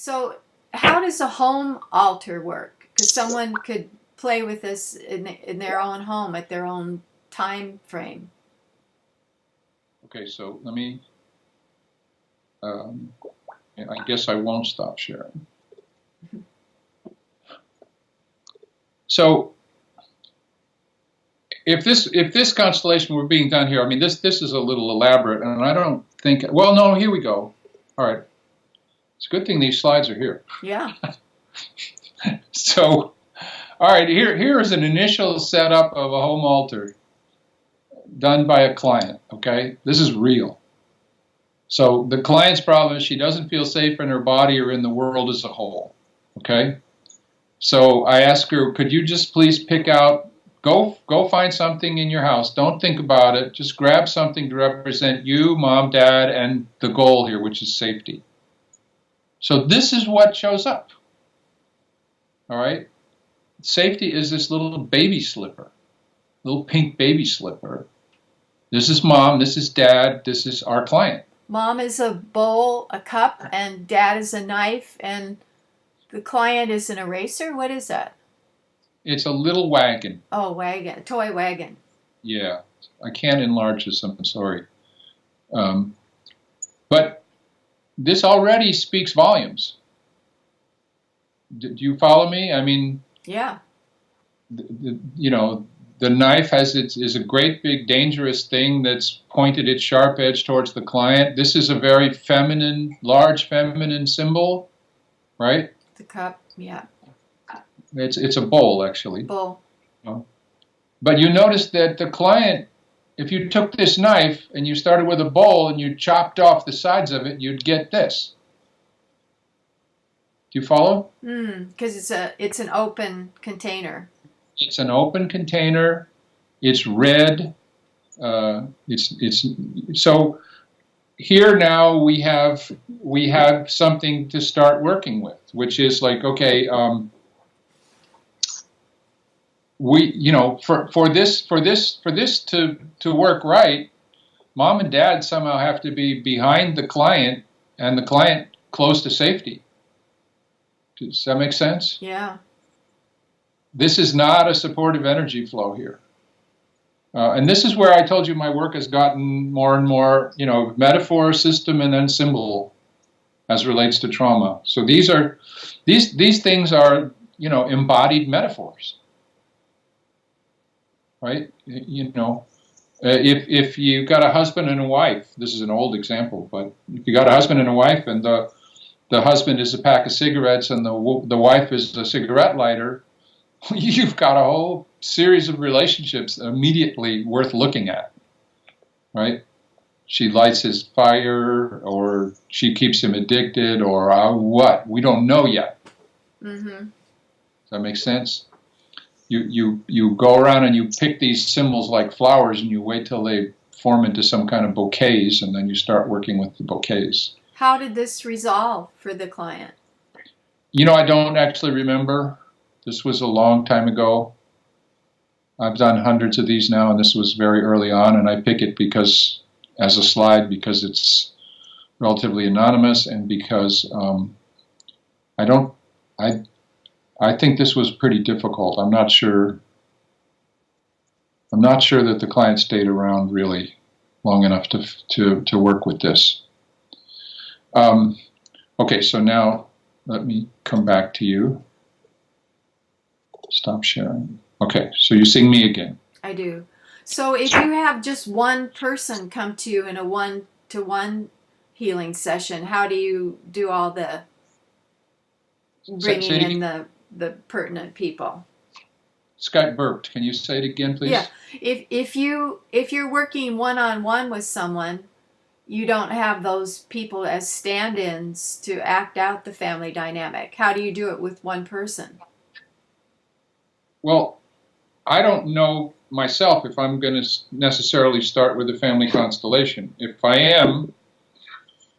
So, how does a home altar work? Because someone could play with this in their own home at their own time frame. Okay, so let me, um, I guess I won't stop sharing. So if this constellation were being done here, I mean, this is a little elaborate, and I don't think, well, no, here we go. All right. It's a good thing these slides are here. Yeah. So, all right, here is an initial setup of a home altar done by a client, okay? This is real. So the client's problem is she doesn't feel safe in her body or in the world as a whole, okay? So I asked her, could you just please pick out, go find something in your house. Don't think about it. Just grab something to represent you, mom, dad, and the goal here, which is safety. So this is what shows up, all right? Safety is this little baby slipper, little pink baby slipper. This is mom, this is dad, this is our client. Mom is a bowl, a cup, and dad is a knife, and the client is an eraser? What is that? It's a little wagon. Oh, wagon, a toy wagon. Yeah, I can't enlarge this, I'm sorry. But this already speaks volumes. Do you follow me? I mean, yeah. The knife is a great big dangerous thing that's pointed its sharp edge towards the client. This is a very feminine, large feminine symbol, right? The cup, yeah. It's a bowl, actually. Bowl. But you notice that the client, if you took this knife and you started with a bowl and you chopped off the sides of it, you'd get this. Do you follow? Because it's an open container. It's an open container. It's red. It's so here now we have something to start working with, which is like, okay, for this to work right, mom and dad somehow have to be behind the client and the client close to safety. Does that make sense? Yeah. This is not a supportive energy flow here. And this is where I told you my work has gotten more and more, metaphor, system, and then symbol as relates to trauma. So these things are, embodied metaphors, right? If you got a husband and a wife, this is an old example, but if you got a husband and a wife and the husband is a pack of cigarettes and the wife is a cigarette lighter, you've got a whole series of relationships immediately worth looking at, right? She lights his fire, or she keeps him addicted, or what? We don't know yet. Mm-hmm. Does that make sense? You go around and you pick these symbols like flowers, and you wait till they form into some kind of bouquets, and then you start working with the bouquets. How did this resolve for the client? I don't actually remember. This was a long time ago. I've done hundreds of these now, and this was very early on, and I pick it as a slide because it's relatively anonymous, and because I think this was pretty difficult. I'm not sure that the client stayed around really long enough to work with this. Okay, so now let me come back to you. Stop sharing. Okay, so you're seeing me again. I do. So if you have just one person come to you in a one-to-one healing session, how do you do all the bringing in the pertinent people? Skype burped. Can you say it again, please? Yeah. If you're working one-on-one with someone, you don't have those people as stand-ins to act out the family dynamic. How do you do it with one person? Well, I don't know myself if I'm going to necessarily start with a family constellation. If I am,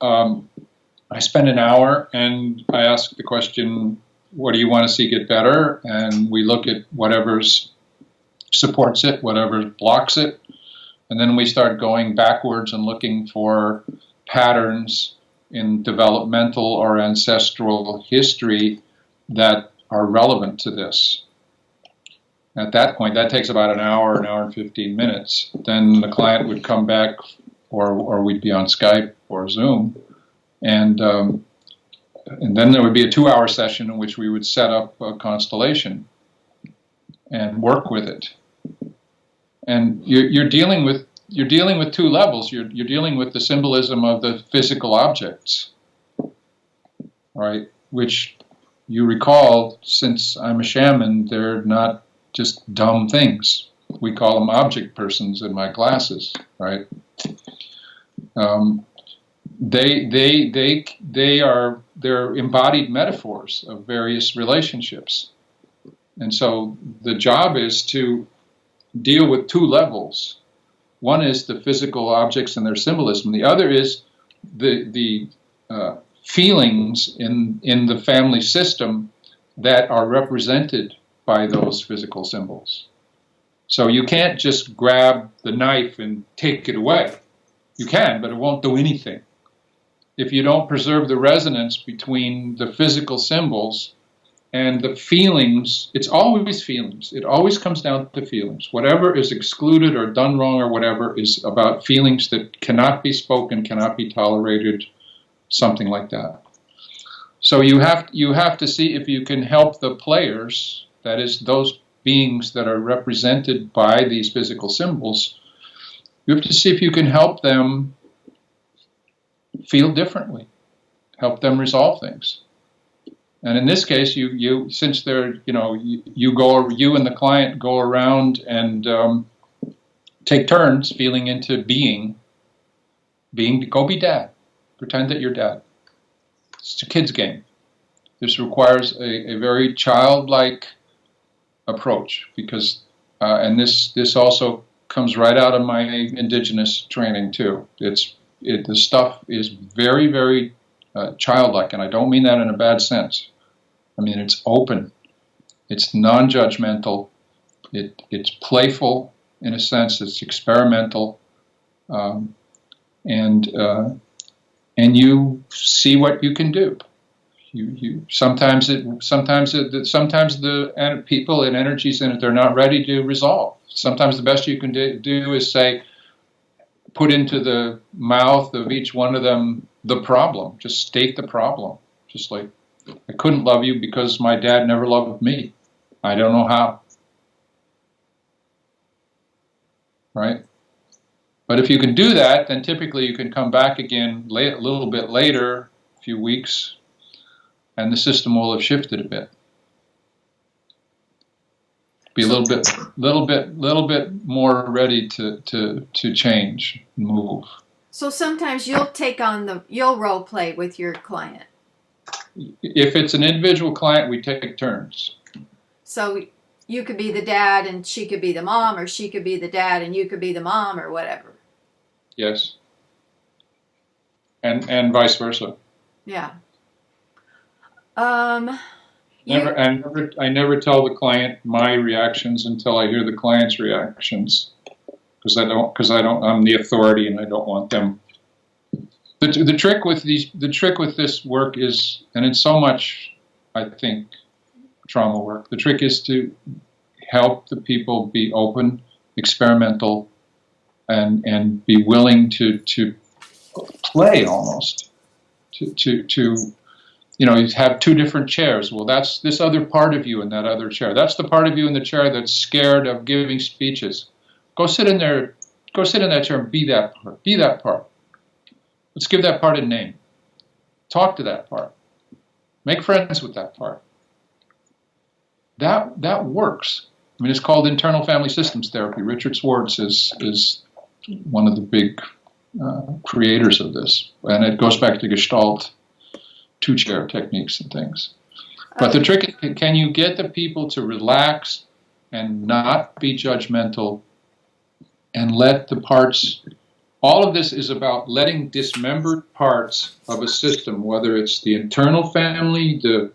I spend an hour and I ask the question, what do you want to see get better? And we look at whatever supports it, whatever blocks it. And then we start going backwards and looking for patterns in developmental or ancestral history that are relevant to this. At that point, that takes about an hour and 15 minutes. Then the client would come back, or we'd be on Skype or Zoom, and then there would be a 2-hour session in which we would set up a constellation and work with it. And you're dealing with two levels. You're dealing with the symbolism of the physical objects, right? Which you recall, since I'm a shaman, they're not just dumb things. We call them object persons in my classes, right? They're embodied metaphors of various relationships. And so the job is to deal with two levels. One is the physical objects and their symbolism. The other is the feelings in the family system that are represented by those physical symbols. So you can't just grab the knife and take it away. You can, but it won't do anything. If you don't preserve the resonance between the physical symbols and the feelings, it's always feelings. It always comes down to feelings. Whatever is excluded or done wrong or whatever is about feelings that cannot be spoken, cannot be tolerated, something like that. So you have to see if you can help the players, that is, those beings that are represented by these physical symbols. You have to see if you can help them feel differently, help them resolve things. And in this case, you since they're, you and the client go around and take turns feeling into being, go be dad, pretend that you're dad. It's a kid's game. This requires a very childlike approach because, and this also comes right out of my indigenous training too. The stuff is very, very childlike, and I don't mean that in a bad sense. I mean, it's open, it's non-judgmental, it's playful in a sense, it's experimental, and you see what you can do. Sometimes the people and energies in it, they're not ready to resolve. Sometimes the best you can do is say, put into the mouth of each one of them the problem. Just state the problem. Just like, I couldn't love you because my dad never loved me. I don't know how. Right? But if you can do that, then typically you can come back again a little bit later, a few weeks, and the system will have shifted a bit. Be a little bit more ready to change, move. So sometimes you'll role play with your client. If it's an individual client, we take turns. So you could be the dad and she could be the mom, or she could be the dad and you could be the mom, or whatever. Yes. And vice versa. Yeah. I never tell the client my reactions until I hear the client's reactions, because I'm the authority and I don't want them. The trick with this work is, and it's so much, I think, trauma work. The trick is to help the people be open, experimental, and be willing to play almost, to you have two different chairs. Well, that's this other part of you in that other chair. That's the part of you in the chair that's scared of giving speeches. Go sit in there. Go sit in that chair and be that part. Be that part. Let's give that part a name. Talk to that part. Make friends with that part. That works. I mean, it's called internal family systems therapy. Richard Schwartz is one of the big creators of this, and it goes back to Gestalt, two-chair techniques and things. But the trick is, can you get the people to relax and not be judgmental and let the parts... All of this is about letting dismembered parts of a system, whether it's the internal family, the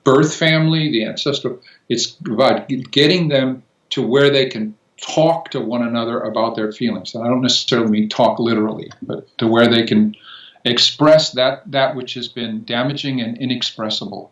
birth family, the ancestral, it's about getting them to where they can talk to one another about their feelings. And I don't necessarily mean talk literally, but to where they can express that which has been damaging and inexpressible.